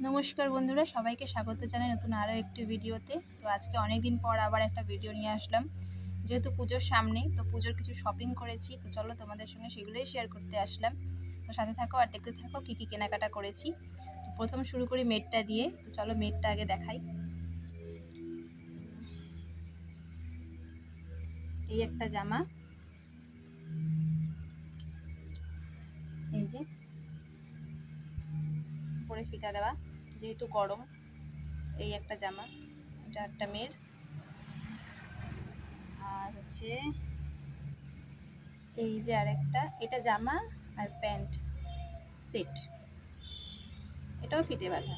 নমস্কার বন্ধুরা, সবাইকে স্বাগত জানাই নতুন আরও একটি ভিডিওতে। তো আজকে অনেক দিন পর আবার একটা ভিডিও নিয়ে আসলাম। যেহেতু পুজোর সামনে, তো পুজোর কিছু শপিং করেছি, তো চলো তোমাদের সঙ্গে সেগুলোই শেয়ার করতে আসলাম। তো সাথে থাকো আর দেখতে থাকো কী কী কেনাকাটা করেছি। তো প্রথম শুরু করি মেডটা দিয়ে। তো চলো মেডটা আগে দেখাই। এই একটা জামা, এই যে পরে ফিতা দেওয়া, যেহেতু গরম। এই একটা জামা, এটা একটা মেয়ের। আর হচ্ছে এই যে আরেকটা, এটা জামা আর প্যান্ট সেট, এটাও ফিতে বাঁধা।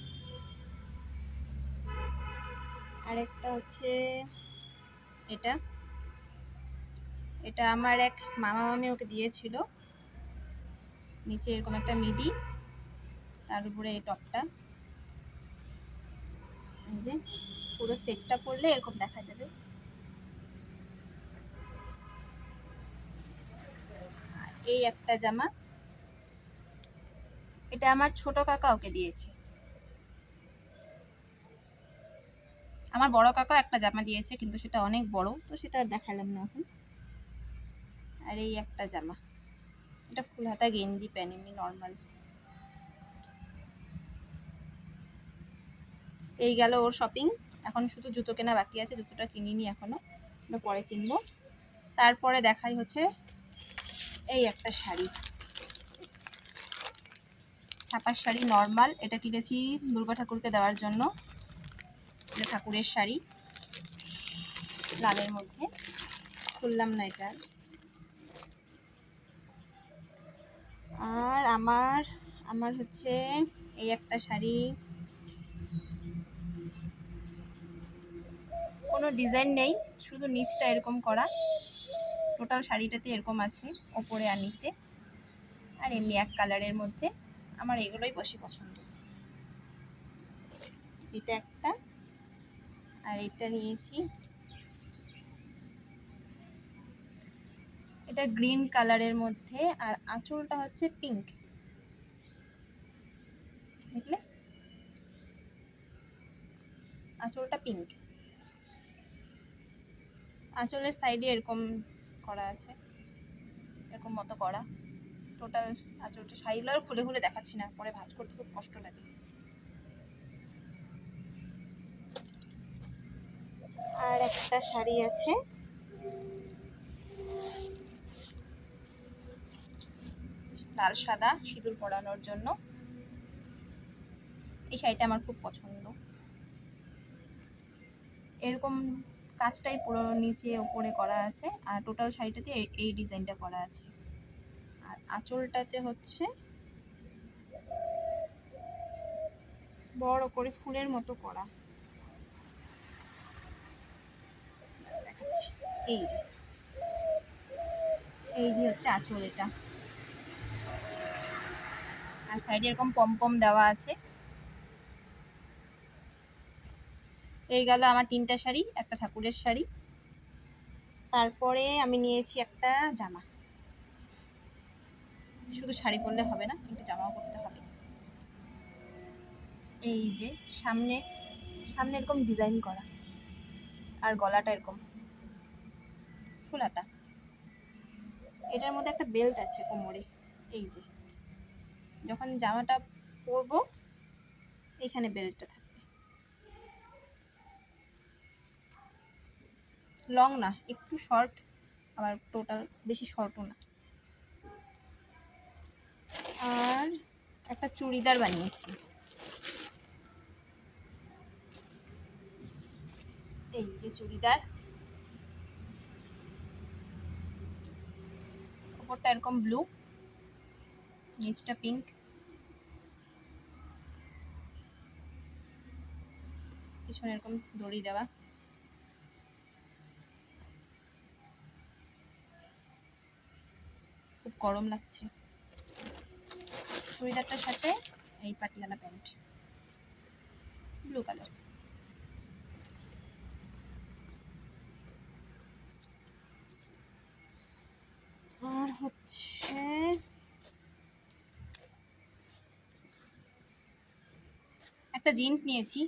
আরেকটা হচ্ছে এটা, এটা আমার এক মামা মামি ওকে দিয়েছিল। নিচে এরকম একটা মিডি, তার উপরে এই টপটা, এই যে পুরো সেটটা পরলে এরকম দেখা যাবে। আর এই একটা জামা, এটা আমার ছোট কাকা ওকে দিয়েছে। আমার বড় কাকা একটা জামা দিয়েছে, কিন্তু সেটা অনেক বড়, তো সেটা আর দেখালাম না এখন। আর এই একটা জামা, এটা ফুল হাতা গেঞ্জি, প্যান্ট এমনি নর্মাল। এই গেল ওর শপিং। এখন শুধু জুতো কেনা বাকি আছে, জুতোটা কিনিনি এখনো, ওটা পরে কিনবো। তারপরে দেখাই হচ্ছে এই একটা শাড়ি, ছাপার শাড়ি নর্মাল। এটা কিনেছি দুর্গা ঠাকুরকে দেওয়ার জন্য। এটা ঠাকুরের শাড়ি, লালের মধ্যে। খুললাম না এটা। আর আমার আমার হচ্ছে এই একটা শাড়ি, কোনো ডিজাইন নেই, শুধু নিচটা এরকম করা। টোটাল শাড়িটাতে এরকম আছে, ওপরে আর নিচে। আর এমনি এক কালারের মধ্যে। আমার এগুলোই বেশি পছন্দ। এটা একটা, আর এটা নিয়েছি, এটা গ্রিন কালারের মধ্যে, আর আঁচলটা হচ্ছে পিঙ্ক, দেখলে আঁচলটা পিঙ্ক। আঁচলের সাইডে এরকম করা আছে, এরকম মতো করা। টোটাল আঁচলটা, শাড়িগুলো আর খুলে খুলে দেখাচ্ছি না, পরে ভাঁজ করতে খুব কষ্ট লাগে। আর একটা শাড়ি আছে, লাল সাদা সিঁদুর পরানোর জন্য। এই শাড়িটা আমার খুব পছন্দ। এরকম কাজটাই পুরো নিচে ওপরে করা আছে, আর টোটাল শাড়িটাতে এই ডিজাইনটা করা আছে। আর আঁচলটাতে হচ্ছে বড় করে ফুলের মতো করা, দেখাচ্ছি। এই যে হচ্ছে আঁচল এটা। আর সাইডে এরকম পম দেওয়া আছে। এই গেল আমার তিনটা শাড়ি, একটা ঠাকুরের শাড়ি। তারপরে আমি নিয়েছি একটা জামা। শুধু শাড়ি পরলে হবে না, একটু জামাও পরতে হবে। এই যে সামনে সামনে এরকম ডিজাইন করা, আর গলাটা এরকম ফুল হাতা। এটার মধ্যে একটা বেল্ট আছে কোমরে। এই যে যখন জামাটা পরবো, এখানে বেল্টটা থাকবে। লং না, একটু শর্ট, আবার টোটাল বেশি শর্টও না। আর একটা চুড়িদার বানিয়েছি, এই যে চুড়িদার। উপরটা এরকম ব্লু, নিচটা পিঙ্ক, পিছনে এরকম দড়ি দেওয়া। খুব গরম লাগছে। চুড়িদারটার সাথে এই পাটিয়ালা প্যান্ট, ব্লু কালার। আর হচ্ছে একটা জিন্স নিয়েছি,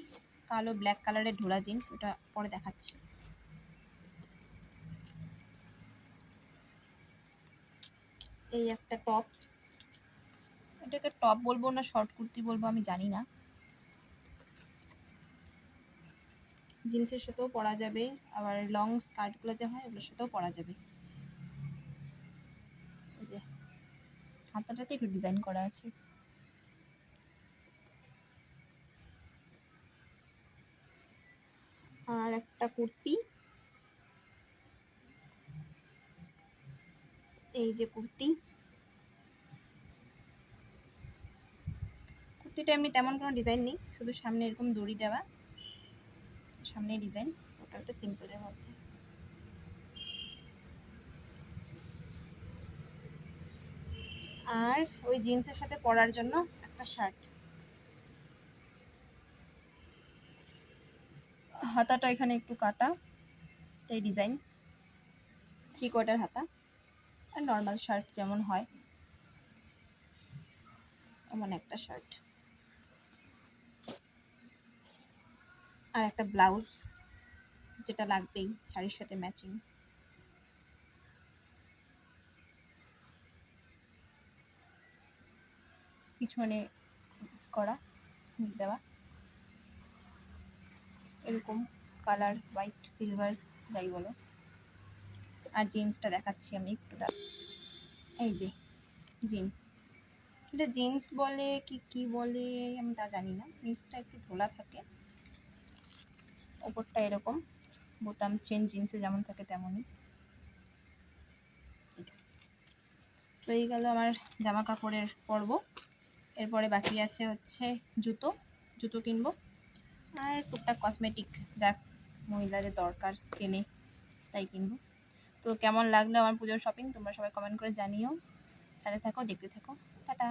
কালো ব্ল্যাক কালারের ঢোলা জিন্স, ওটা পরে দেখাচ্ছি। এই একটা টপ, এটাকে টপ বলবো না শর্ট কুর্তি বলবো আমি জানি না। জিন্সের সাথেও পরা যাবে, আবার লং স্কার্টগুলো যে হয় ওগুলোর সাথেও পরা যাবে। এই যে হাতাটাতে একটু ডিজাইন করা আছে। আর একটা কুর্তি, এই যে কুর্তি, কুর্তিটা এমনি তেমন কোনো ডিজাইন নেই, শুধু সামনে এরকম দড়ি দেওয়া, সামনে ডিজাইন, ওটা একটা সিম্পলের মধ্যে। আর ওই জিন্সের সাথে পরার জন্য একটা শার্ট, হাতাটা এখানে একটু কাটা, এই ডিজাইন, 3/4 হাতা, আর নর্মাল শার্ট যেমন হয় এমন একটা শার্ট, আর একটা ব্লাউজ যেটা লাগবেই শাড়ির সাথে ম্যাচিং। পিছনে করা দেওয়া, এরকম কালার হোয়াইট সিলভার যাই বলো। আর জিন্সটা দেখাচ্ছি আমি একটু, এই যে জিন্স, এটা জিন্স বলে কি বলে আমি তা জানি না, নিচটা একটু ঢোলা থাকে, ওপরটা এরকম বোতাম চেন জিন্সে যেমন থাকে তেমনই। তো এই গেল আমার জামা কাপড়ের পর্ব। এরপরে বাকি আছে হচ্ছে জুতো কিনবো, আর টুকটাক কসমেটিক যা মহিলাদের দরকার কেনে তাই কিনবো। তো কেমন লাগলো আমার পুজোর শপিং তোমরা সবাই কমেন্ট করে জানিও, সাথে থাকো, দেখতে থাকো, টাটা।